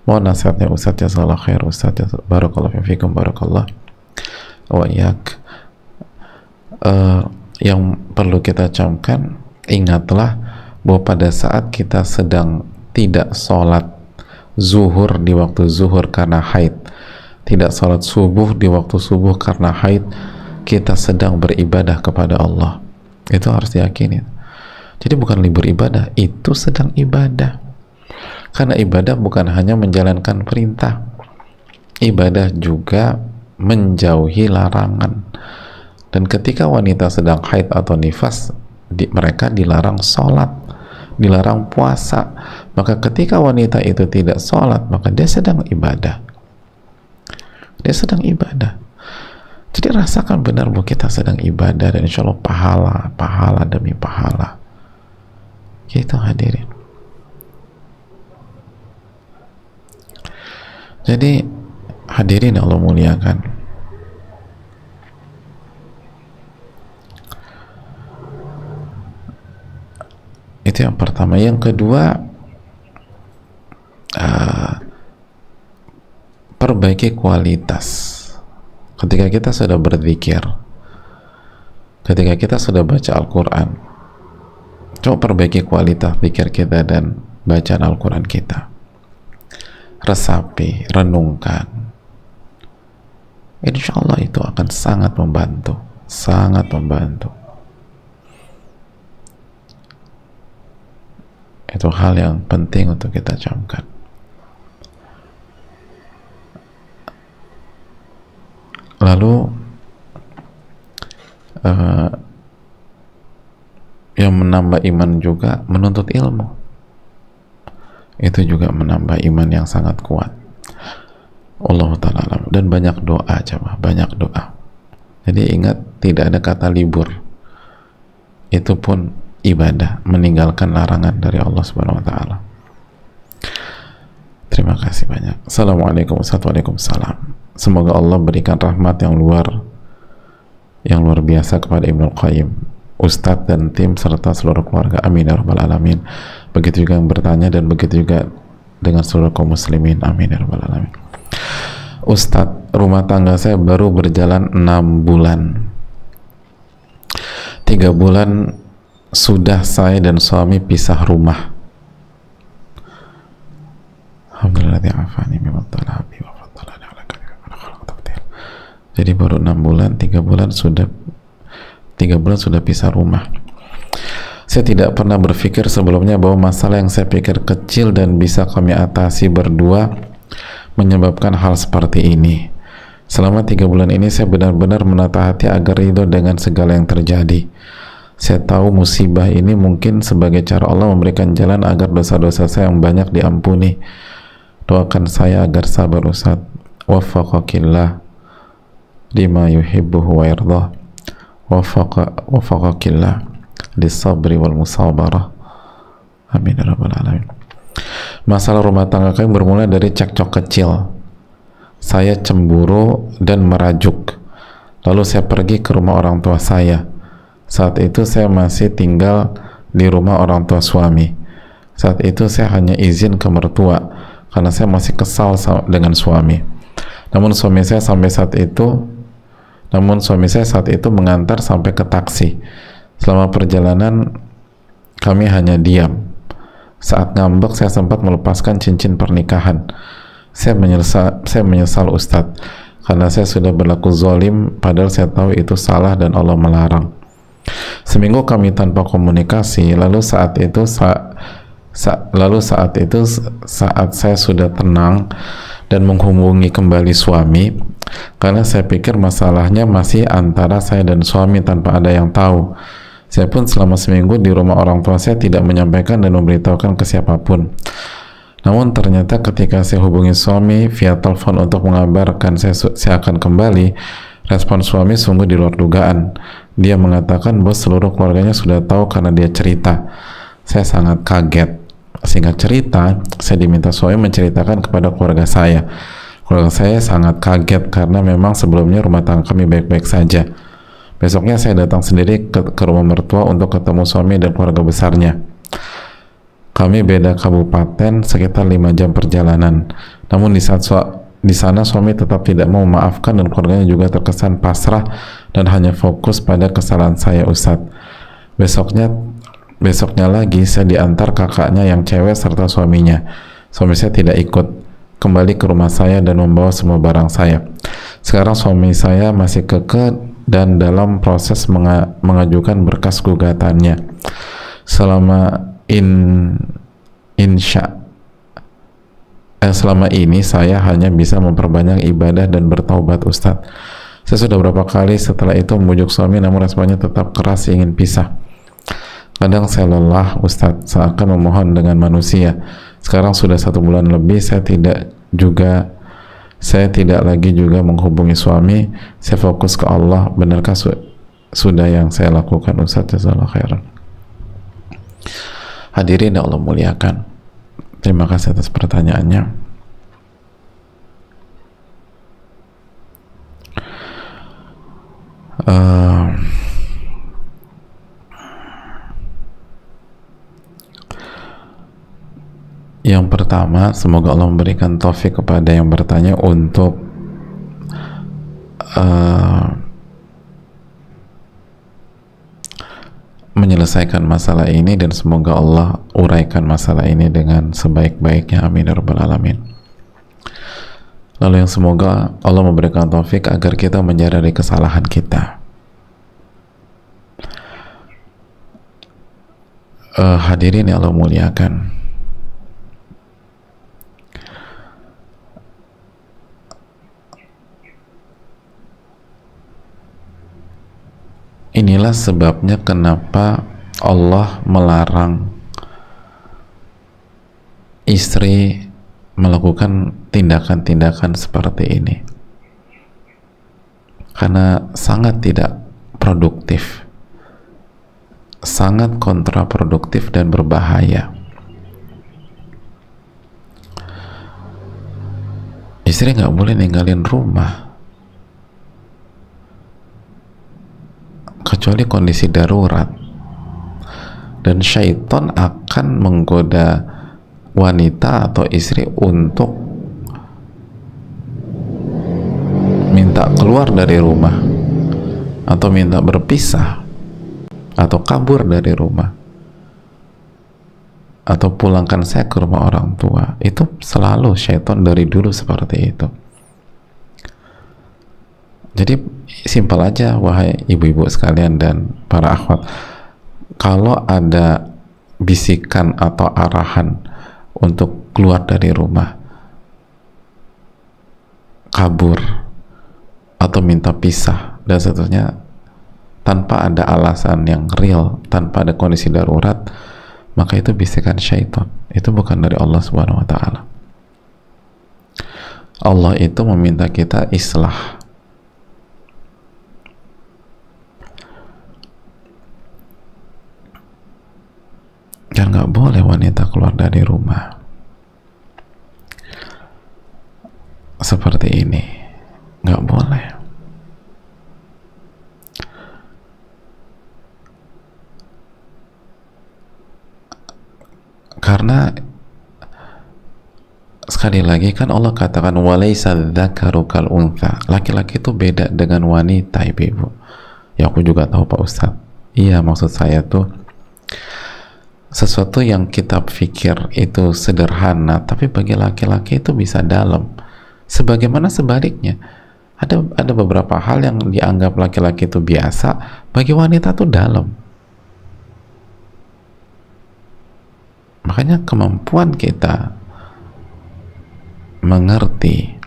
Mohon nasihatnya Ustadz, jazakallahu khair Ustadz, barakallahu fiikum, barakallah. wa iyyak. Yang perlu kita camkan, ingatlah bahwa pada saat kita sedang tidak sholat zuhur di waktu zuhur karena haid, tidak sholat subuh di waktu subuh karena haid, kita sedang beribadah kepada Allah. Itu harus diyakini. Jadi bukan libur ibadah, itu sedang ibadah. Karena ibadah bukan hanya menjalankan perintah, ibadah juga menjauhi larangan. Dan ketika wanita sedang haid atau nifas, mereka dilarang sholat, dilarang puasa. Maka ketika wanita itu tidak sholat, maka dia sedang ibadah. Dia sedang ibadah. Jadi rasakan benar bahwa kita sedang ibadah, dan insya Allah pahala demi pahala. Gitu hadirin. Jadi hadirin Allah muliakan, itu yang pertama. Yang kedua, perbaiki kualitas. Ketika kita sudah berzikir, ketika kita sudah baca Al-Quran, coba perbaiki kualitas zikir kita dan bacaan Al-Quran kita. Resapi, renungkan. Insya Allah itu akan sangat membantu, sangat membantu. Itu hal yang penting untuk kita camkan. Lalu yang menambah iman juga menuntut ilmu. Itu juga menambah iman yang sangat kuat. Allah Ta'ala alam. Dan banyak doa, coba banyak doa. Jadi ingat, tidak ada kata libur. Itu pun ibadah, meninggalkan larangan dari Allah Subhanahu wa Ta'ala. Terima kasih banyak. Assalamualaikum warahmatullahi wabarakatuh. Semoga Allah berikan rahmat yang luar biasa kepada Ibnul Qayyim, Ustadz dan tim serta seluruh keluarga. Amin ya rabbal alamin. Begitu juga yang bertanya, dan begitu juga dengan seluruh kaum muslimin. Amin ya rabbal alamin. Ustadz, rumah tangga saya baru berjalan 6 bulan. 3 bulan sudah saya dan suami pisah rumah. Alhamdulillah di'afani mimma talabi wa faddalani ala katsirin min khalaqi tafdil. Jadi baru 6 bulan, 3 bulan sudah pisah rumah. Saya tidak pernah berpikir sebelumnya bahwa masalah yang saya pikir kecil dan bisa kami atasi berdua menyebabkan hal seperti ini. Selama 3 bulan ini saya benar-benar menata hati agar ridho dengan segala yang terjadi. Saya tahu musibah ini mungkin sebagai cara Allah memberikan jalan agar dosa-dosa saya yang banyak diampuni. Doakan saya agar sabar Ustaz. Waffaqakillah lima yuhibbuhu wa yardah. Waffaqakillah lisabri wal musabarah. Amin ya rabbal alamin. Masalah rumah tangga kami bermula dari cekcok kecil. Saya cemburu dan merajuk. Lalu saya pergi ke rumah orang tua saya. Saat itu saya masih tinggal di rumah orang tua suami. Saat itu saya hanya izin ke mertua karena saya masih kesal dengan suami. Namun suami saya saat itu mengantar sampai ke taksi. Selama perjalanan kami hanya diam. Saat ngambek saya sempat melepaskan cincin pernikahan. Saya menyesal Ustadz, karena saya sudah berlaku zalim padahal saya tahu itu salah dan Allah melarang. Seminggu kami tanpa komunikasi. Lalu saat saya sudah tenang dan menghubungi kembali suami, karena saya pikir masalahnya masih antara saya dan suami tanpa ada yang tahu. Saya pun selama seminggu di rumah orang tua saya tidak menyampaikan dan memberitahukan ke siapapun. Namun ternyata ketika saya hubungi suami via telepon untuk mengabarkan saya akan kembali, respon suami sungguh di luar dugaan. Dia mengatakan bahwa seluruh keluarganya sudah tahu karena dia cerita. Saya sangat kaget. Singkat cerita, saya diminta suami menceritakan kepada keluarga saya. Keluarga saya sangat kaget karena memang sebelumnya rumah tangga kami baik-baik saja. Besoknya saya datang sendiri ke rumah mertua untuk ketemu suami dan keluarga besarnya. Kami beda kabupaten sekitar 5 jam perjalanan. Namun di Di sana suami tetap tidak mau memaafkan dan keluarganya juga terkesan pasrah dan hanya fokus pada kesalahan saya, Ustadz. Besoknya lagi saya diantar kakaknya yang cewek serta suaminya. Suami saya tidak ikut, kembali ke rumah saya dan membawa semua barang saya. Sekarang suami saya masih kekeh dan dalam proses mengajukan berkas gugatannya. Selama ini saya hanya bisa memperbanyak ibadah dan bertaubat, Ustadz. Saya sudah berapa kali setelah itu membujuk suami, namun responnya tetap keras, ingin pisah. Kadang saya lelah, Ustadz, seakan memohon dengan manusia. Sekarang sudah 1 bulan lebih, saya tidak lagi juga menghubungi suami. Saya fokus ke Allah. Benarkah sudah yang saya lakukan, Ustadz? Jazakallahu khairan. Hadirin yang Allah muliakan, terima kasih atas pertanyaannya. Yang pertama, semoga Allah memberikan taufik kepada yang bertanya untuk menyelesaikan masalah ini, dan semoga Allah uraikan masalah ini dengan sebaik-baiknya, amin ya rabbal alamin. Lalu yang semoga Allah memberikan taufik agar kita menyadari kesalahan kita. Hadirin yang Allah muliakan, inilah sebabnya kenapa Allah melarang istri melakukan tindakan-tindakan seperti ini, karena sangat tidak produktif, sangat kontraproduktif dan berbahaya. Istri nggak boleh ninggalin rumah kecuali kondisi darurat, dan syaitan akan menggoda wanita atau istri untuk minta keluar dari rumah atau minta berpisah atau kabur dari rumah atau pulangkan saya ke rumah orang tua. Itu selalu syaitan dari dulu seperti itu. Jadi simpel aja, wahai ibu-ibu sekalian dan para akhwat, kalau ada bisikan atau arahan untuk keluar dari rumah, kabur atau minta pisah dan seterusnya, tanpa ada alasan yang real, tanpa ada kondisi darurat, maka itu bisikan syaitan. Itu bukan dari Allah Subhanahu wa ta'ala. Allah itu meminta kita islah. Dan nggak boleh wanita keluar dari rumah seperti ini, nggak boleh. Karena sekali lagi kan Allah katakan walaysa dzakaru kal untha, laki-laki itu beda dengan wanita, ibu-ibu. Ya aku juga tahu Pak Ustadz. Iya, maksud saya tuh sesuatu yang kita pikir itu sederhana, tapi bagi laki-laki itu bisa dalam. Sebagaimana sebaliknya, ada beberapa hal yang dianggap laki-laki itu biasa, bagi wanita itu dalam. Makanya kemampuan kita mengerti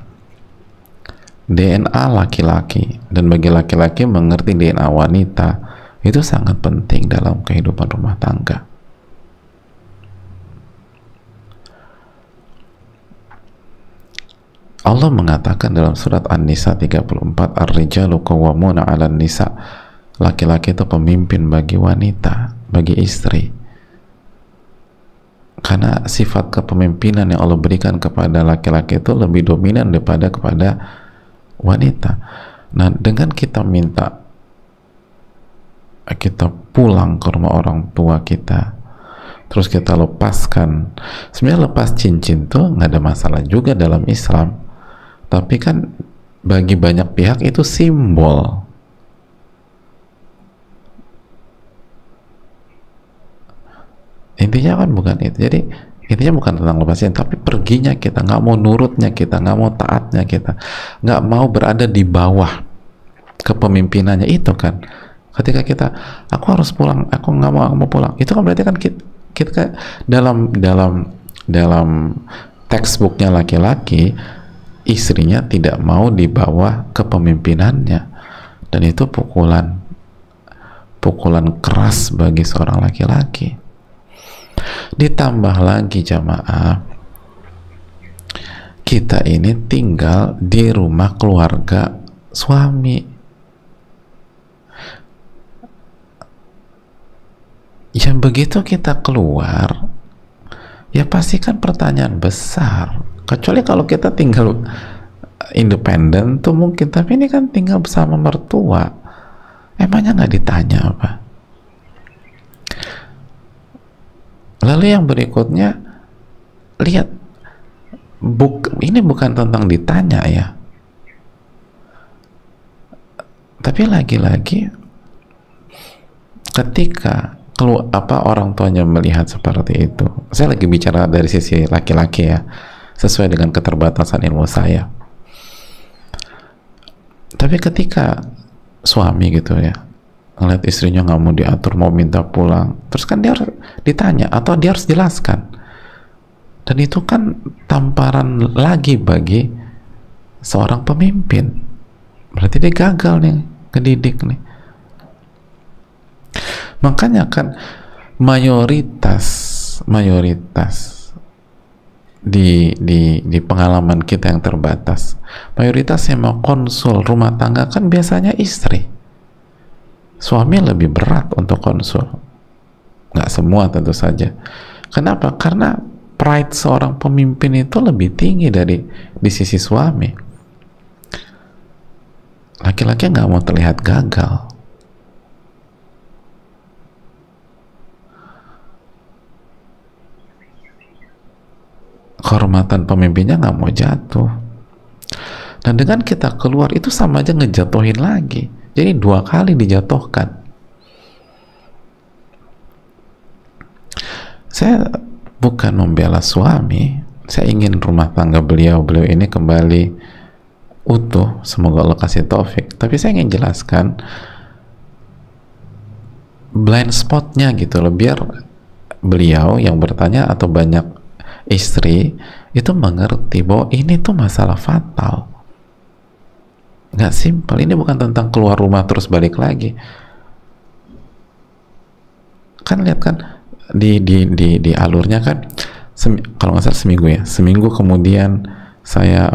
DNA laki-laki dan bagi laki-laki mengerti DNA wanita itu sangat penting dalam kehidupan rumah tangga. Allah mengatakan dalam surat An-Nisa 34, Ar-rijalu qawwamuna 'alan nisa, laki-laki itu pemimpin bagi wanita, bagi istri. Karena sifat kepemimpinan yang Allah berikan kepada laki-laki itu lebih dominan daripada kepada wanita. Nah, dengan kita minta kita pulang ke rumah orang tua kita, terus kita lepaskan, sebenarnya lepas cincin tuh nggak ada masalah juga dalam Islam. Tapi kan bagi banyak pihak itu simbol. Intinya kan bukan itu. Jadi intinya bukan tentang lepasin, tapi perginya kita, nggak mau nurutnya kita, nggak mau taatnya kita, nggak mau berada di bawah kepemimpinannya. Itu kan ketika kita, aku harus pulang, aku nggak mau, aku mau pulang, itu kan berarti kan kita dalam textbooknya laki-laki, istrinya tidak mau di bawah kepemimpinannya, dan itu pukulan keras bagi seorang laki-laki. Ditambah lagi jamaah, kita ini tinggal di rumah keluarga suami. Ya begitu kita keluar, ya pasti kan pertanyaan besar. Kecuali kalau kita tinggal independen tuh mungkin, tapi ini kan tinggal bersama mertua. Emangnya nggak ditanya apa? Lalu yang berikutnya, lihat, ini bukan tentang ditanya ya, tapi lagi-lagi ketika orang tuanya melihat seperti itu, saya lagi bicara dari sisi laki-laki ya, sesuai dengan keterbatasan ilmu saya. Tapi ketika suami gitu ya, ngeliat istrinya nggak mau diatur, mau minta pulang, terus kan dia harus ditanya atau dia harus jelaskan, dan itu kan tamparan lagi bagi seorang pemimpin. Berarti dia gagal nih ngedidik nih. Makanya kan mayoritas di pengalaman kita yang terbatas, mayoritas yang mau konsul rumah tangga kan biasanya istri. Suami lebih berat untuk konsul, nggak semua tentu saja. Kenapa? Karena pride seorang pemimpin itu lebih tinggi di sisi suami. Laki-laki nggak mau terlihat gagal. Kehormatan pemimpinnya nggak mau jatuh. Dan dengan kita keluar itu sama aja ngejatuhin lagi. Jadi 2 kali dijatuhkan. Saya bukan membela suami, saya ingin rumah tangga beliau ini kembali utuh, semoga Allah kasih taufik. Tapi saya ingin jelaskan blind spotnya gitu loh, biar beliau yang bertanya atau banyak istri itu mengerti bahwa ini tuh masalah fatal. Nggak simpel, ini bukan tentang keluar rumah terus balik lagi. Kan lihat kan di alurnya kan, kalau nggak salah seminggu ya, seminggu kemudian saya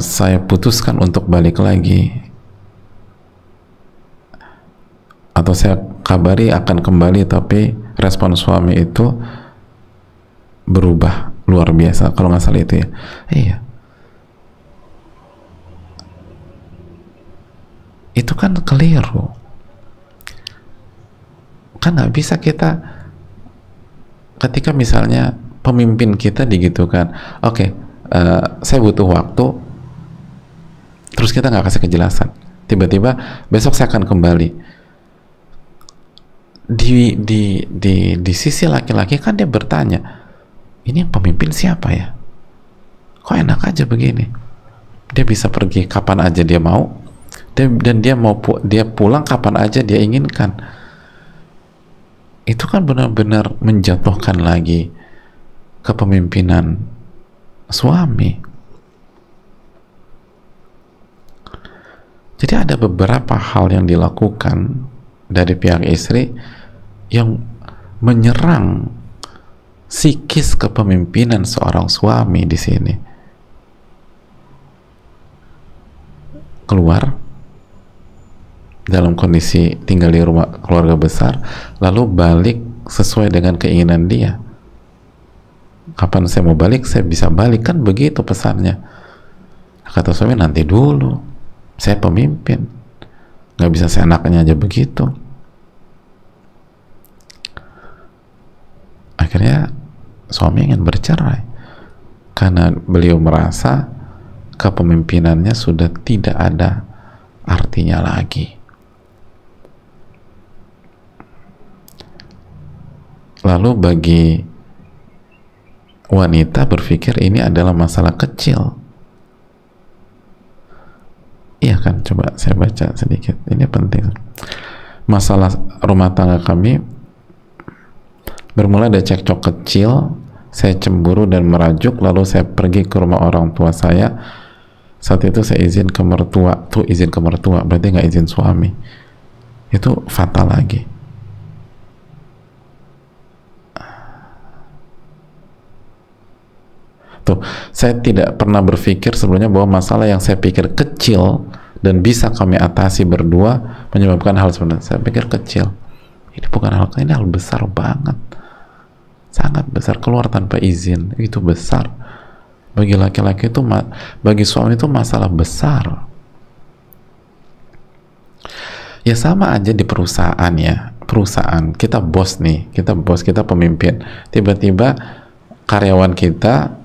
saya putuskan untuk balik lagi, atau saya kabari akan kembali, tapi respon suami itu berubah luar biasa, kalau nggak salah itu ya. Iya, itu kan keliru. Kan nggak bisa kita, ketika misalnya pemimpin kita digitukan, oke, saya butuh waktu, terus kita nggak kasih kejelasan, tiba-tiba besok saya akan kembali. Di sisi laki-laki kan dia bertanya, ini yang pemimpin siapa ya? Kok enak aja begini? Dia bisa pergi kapan aja dia mau, dan dia pulang kapan aja dia inginkan. Itu kan benar-benar menjatuhkan lagi kepemimpinan suami. Jadi ada beberapa hal yang dilakukan dari pihak istri yang menyerang psikis kepemimpinan seorang suami di sini. Keluar dalam kondisi tinggal di rumah keluarga besar, lalu balik sesuai dengan keinginan dia. Kapan saya mau balik, saya bisa balik, kan begitu pesannya. Kata suami, nanti dulu, saya pemimpin. nggak bisa seenaknya aja begitu. Akhirnya suami ingin bercerai karena beliau merasa kepemimpinannya sudah tidak ada artinya lagi. Lalu bagi wanita berpikir ini adalah masalah kecil. Iya kan, coba saya baca sedikit, ini penting. Masalah rumah tangga kami bermula dari cekcok kecil, saya cemburu dan merajuk, lalu saya pergi ke rumah orang tua saya. Saat itu saya izin ke mertua, tuh izin ke mertua, berarti nggak izin suami. Itu fatal lagi. Tuh, saya tidak pernah berpikir sebelumnya bahwa masalah yang saya pikir kecil dan bisa kami atasi berdua menyebabkan hal sebenarnya. Saya pikir kecil. Ini bukan hal kecil, ini hal besar banget. Sangat besar, keluar tanpa izin, itu besar. Bagi laki-laki itu, bagi suami itu masalah besar. Ya sama aja di perusahaan ya. Perusahaan, kita bos nih, kita bos, kita pemimpin. Tiba-tiba karyawan kita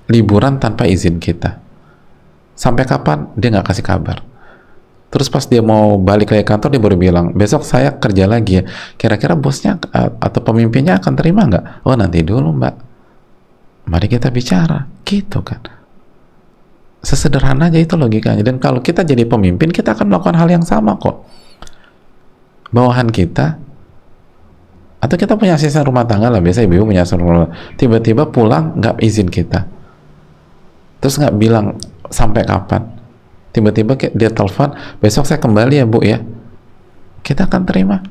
liburan tanpa izin kita. Sampai kapan? Dia nggak kasih kabar. Terus pas dia mau balik ke kantor, dia baru bilang, besok saya kerja lagi ya. Kira-kira bosnya atau pemimpinnya akan terima nggak? Oh nanti dulu mbak, mari kita bicara. Gitu kan. Sesederhana aja itu logikanya. Dan kalau kita jadi pemimpin, kita akan melakukan hal yang sama kok. Bawahan kita, atau kita punya asisten rumah tangga lah, biasa ibu punya asisten rumah tangga, tiba-tiba pulang nggak izin kita, terus nggak bilang sampai kapan, tiba-tiba dia telepon, besok saya kembali ya bu ya, kita akan terima.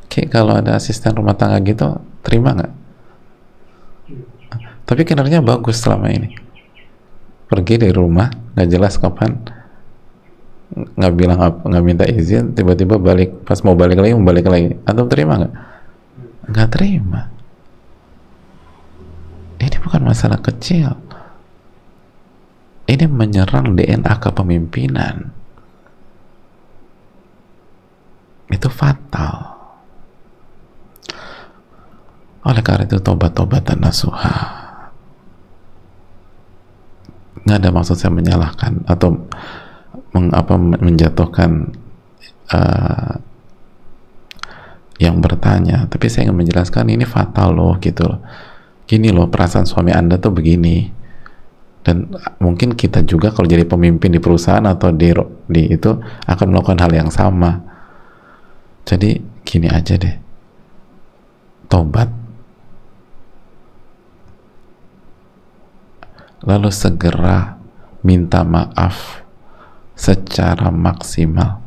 Kayak kalau ada asisten rumah tangga gitu, terima nggak? Tapi kinerjanya bagus selama ini, pergi dari rumah nggak jelas kapan, nggak bilang apa, nggak minta izin, tiba-tiba balik, pas mau balik lagi, atau terima nggak? Nggak terima. Ini bukan masalah kecil, ini menyerang DNA kepemimpinan, itu fatal. Oleh karena itu tobat-tobatan nasuha. Nggak ada maksud saya menyalahkan atau menjatuhkan yang bertanya, tapi saya ingin menjelaskan ini fatal loh, gitu loh. Gini loh, perasaan suami Anda tuh begini, dan mungkin kita juga kalau jadi pemimpin di perusahaan atau di itu akan melakukan hal yang sama. Jadi gini aja deh, tobat, lalu segera minta maaf secara maksimal.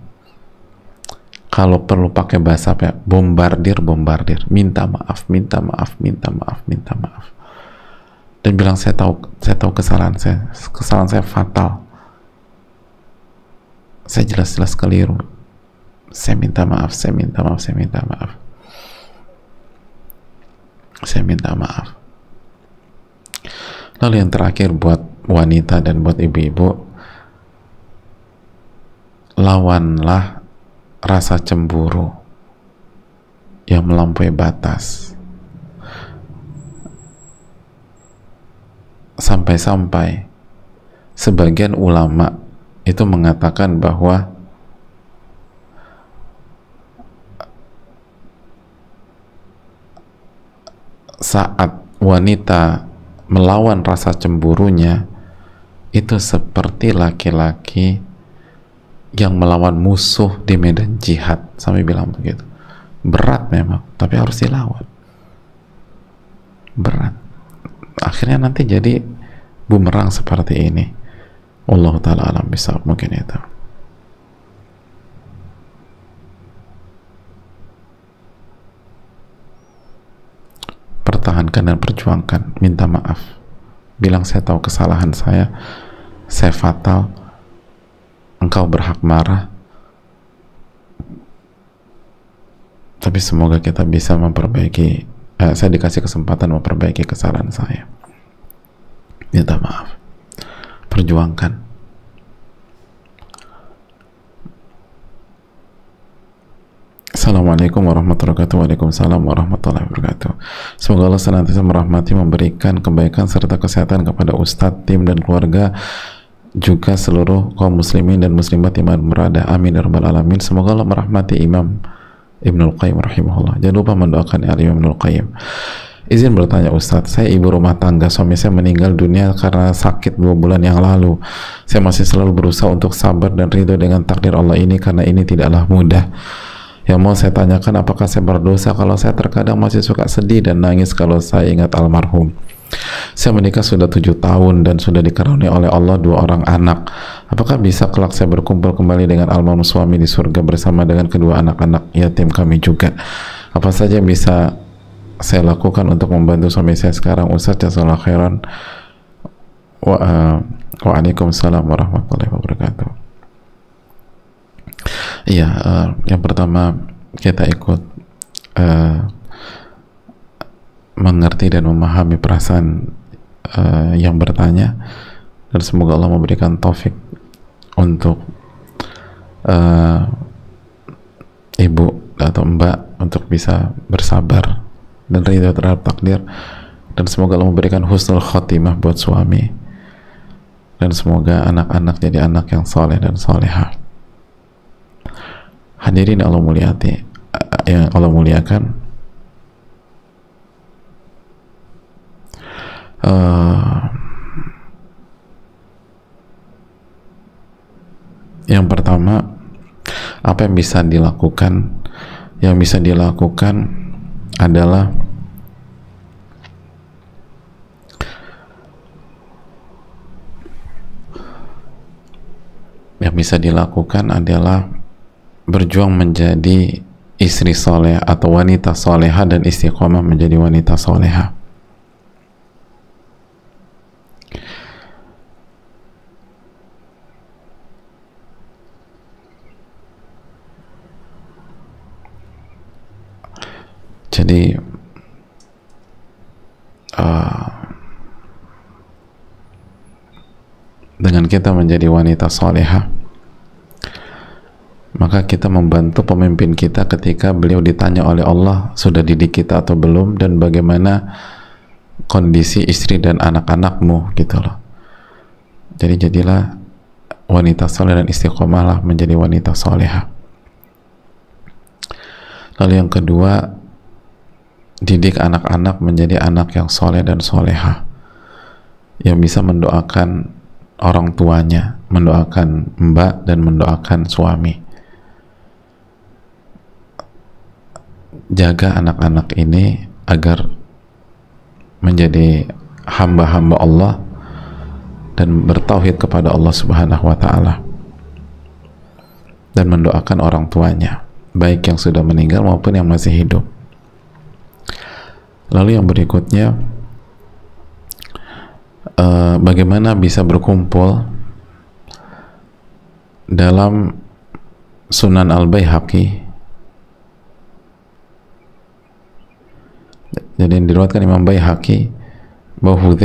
Kalau perlu pakai bahasa apa ya? Bombardir, minta maaf, dan bilang saya tahu kesalahan saya fatal, saya jelas-jelas keliru, saya minta maaf. Lalu yang terakhir buat wanita dan buat ibu-ibu, lawanlah rasa cemburu yang melampaui batas, sampai-sampai sebagian ulama itu mengatakan bahwa saat wanita melawan rasa cemburunya itu seperti laki-laki yang melawan musuh di medan jihad, sampai bilang begitu. Berat memang, tapi harus dilawan. Berat. Akhirnya nanti jadi bumerang seperti ini. Wallahu ta'ala alam bisawab, mungkin itu. Pertahankan dan perjuangkan, minta maaf, bilang saya tahu kesalahan saya fatal, engkau berhak marah, tapi semoga kita bisa memperbaiki, saya dikasih kesempatan memperbaiki kesalahan saya, minta maaf. perjuangkan. Assalamualaikum warahmatullahi wabarakatuh. Waalaikumsalam warahmatullahi wabarakatuh. Semoga Allah senantiasa merahmati, memberikan kebaikan serta kesehatan kepada Ustadz, tim dan keluarga, juga seluruh kaum muslimin dan muslimat yang berada. Amin ya rabbal alamin. Semoga Allah merahmati Imam Ibnul Qayyim rahimahullah. Jangan lupa mendoakan Imam Ibnul Qayyim. Izin bertanya Ustadz, saya ibu rumah tangga, suami saya meninggal dunia karena sakit 2 bulan yang lalu. Saya masih selalu berusaha untuk sabar dan ridho dengan takdir Allah ini, karena ini tidaklah mudah. Yang mau saya tanyakan, apakah saya berdosa kalau saya terkadang masih suka sedih dan nangis kalau saya ingat almarhum? Saya menikah sudah 7 tahun dan sudah dikaruniai oleh Allah 2 orang anak. Apakah bisa kelak saya berkumpul kembali dengan almarhum suami di surga bersama dengan kedua anak-anak yatim kami juga? Apa saja yang bisa saya lakukan untuk membantu suami saya sekarang? Ustaz, jazakallahu khairan. Waalaikumsalam warahmatullahi wabarakatuh. Iya, yang pertama kita ikut mengerti dan memahami perasaan yang bertanya, dan semoga Allah memberikan taufik untuk ibu atau mbak untuk bisa bersabar dan ridha terhadap takdir, dan semoga Allah memberikan husnul khotimah buat suami, dan semoga anak-anak jadi anak yang soleh dan solehah. Hadirin Allah muliati, yang Allah muliakan, yang pertama, apa yang bisa dilakukan? Yang bisa dilakukan adalah berjuang menjadi istri soleh atau wanita soleha dan istiqomah menjadi wanita soleha. Jadi dengan kita menjadi wanita soleha, maka kita membantu pemimpin kita ketika beliau ditanya oleh Allah, sudah didik kita atau belum, dan bagaimana kondisi istri dan anak-anakmu, gitu loh. Jadi jadilah wanita soleh dan istiqomahlah menjadi wanita soleha. Lalu yang kedua, didik anak-anak menjadi anak yang soleh dan soleha, yang bisa mendoakan orang tuanya, mendoakan mbak dan mendoakan suami. Jaga anak-anak ini agar menjadi hamba-hamba Allah dan bertauhid kepada Allah Subhanahu wa Ta'ala, dan mendoakan orang tuanya, baik yang sudah meninggal maupun yang masih hidup. Lalu yang berikutnya, bagaimana bisa berkumpul dalam Sunan Al-Baihaqi. Jadi diriwayatkan Imam Baihaqi bahwa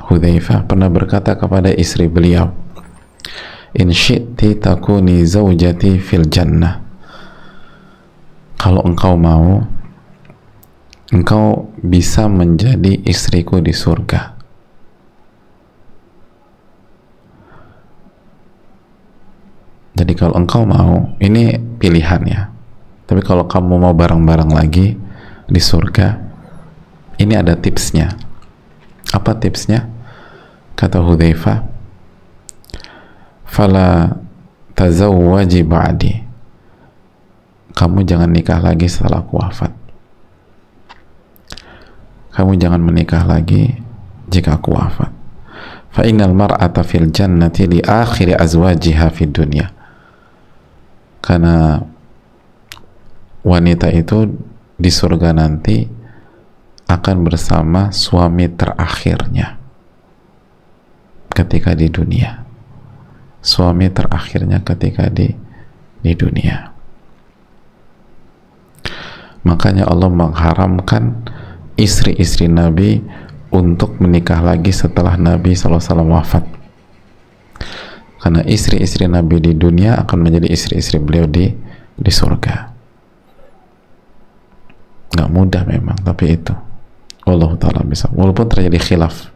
Hudzaifah pernah berkata kepada istri beliau, in syi'ti takuni zaujati fil jannah, kalau engkau mau, engkau bisa menjadi istriku di surga. Jadi kalau engkau mau, ini pilihan ya, tapi kalau kamu mau bareng-bareng lagi di surga, ini ada tipsnya. Apa tipsnya? Kata Hudzaifah, fala tazawwaji ba'di, kamu jangan nikah lagi setelah aku wafat. Kamu jangan menikah lagi jika aku wafat. Fa innal mar'ata fil jannati li akhiri azwajiha fid dunya, karena wanita itu di surga nanti akan bersama suami terakhirnya ketika di dunia. Suami terakhirnya ketika di dunia. Makanya Allah mengharamkan istri-istri Nabi untuk menikah lagi setelah Nabi SAW wafat. karena istri-istri Nabi di dunia akan menjadi istri-istri beliau di surga. Nggak mudah memang, tapi itu Allah Ta'ala bisa, walaupun terjadi khilaf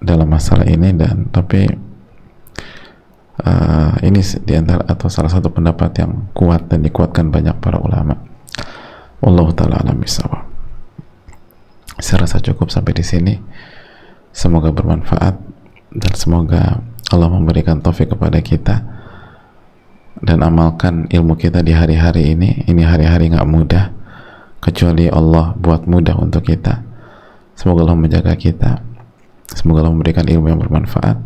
dalam masalah ini, dan tapi ini diantara atau salah satu pendapat yang kuat dan dikuatkan banyak para ulama. Allah Ta'ala alam bisawab. Saya rasa cukup sampai di sini. Semoga bermanfaat dan semoga Allah memberikan taufik kepada kita dan amalkan ilmu kita di hari-hari ini. Ini hari-hari nggak mudah, kecuali Allah buat mudah untuk kita. Semoga Allah menjaga kita, semoga Allah memberikan ilmu yang bermanfaat,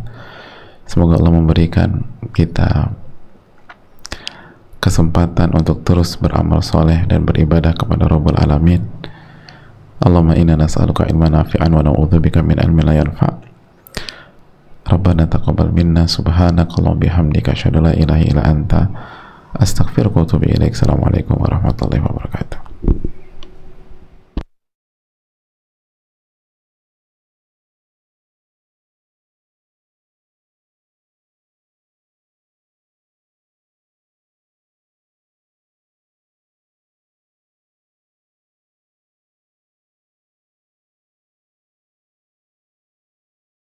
semoga Allah memberikan kita kesempatan untuk terus beramal soleh dan beribadah kepada Rabbul Alamin. Allahumma inna nas'aluka ilman nafi'an wa na'udzubika min ilmin la yanfa'. Rabbana taqabbal minna subhanakallahumma bihamdika asyhadu an la ilaha illa anta astaghfiruka wa atubu ilaik. Assalamualaikum warahmatullahi wabarakatuh.